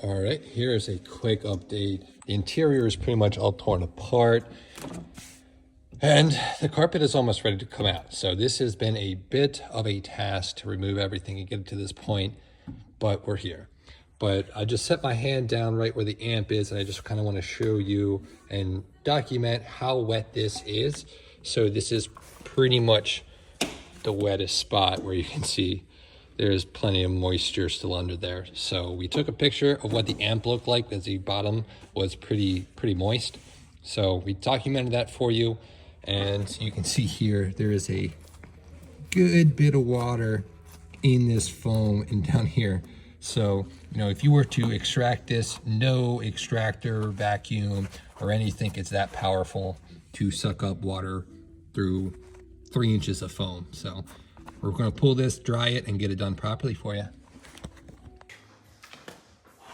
All right, here's a quick update. The interior is pretty much all torn apart and the carpet is almost ready to come out. So this has been a bit of a task to remove everything and get it to this point, but we're here. But I just set my hand down right where the amp is, and I just kind of want to show you and document how wet this is. So this is pretty much the wettest spot where you can see there's plenty of moisture still under there. So we took a picture of what the amp looked like because the bottom was pretty moist. So we documented that for you, and you can see here there is a good bit of water in this foam and down here. So, you know, if you were to extract this, no extractor, vacuum, or anything is that powerful to suck up water through 3 inches of foam. So we're gonna pull this, dry it, and get it done properly for you.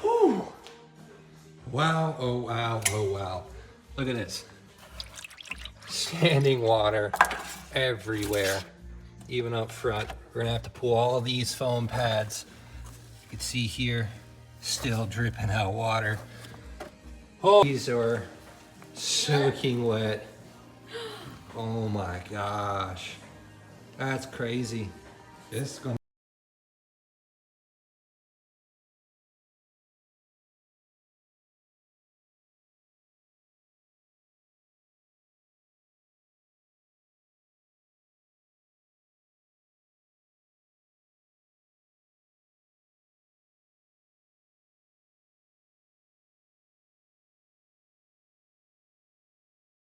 Whew. Wow, oh wow, oh wow. Look at this. Standing water everywhere, even up front. We're gonna have to pull all these foam pads. You can see here, still dripping out water. Oh, these are soaking wet. Oh my gosh, that's crazy. This is gonna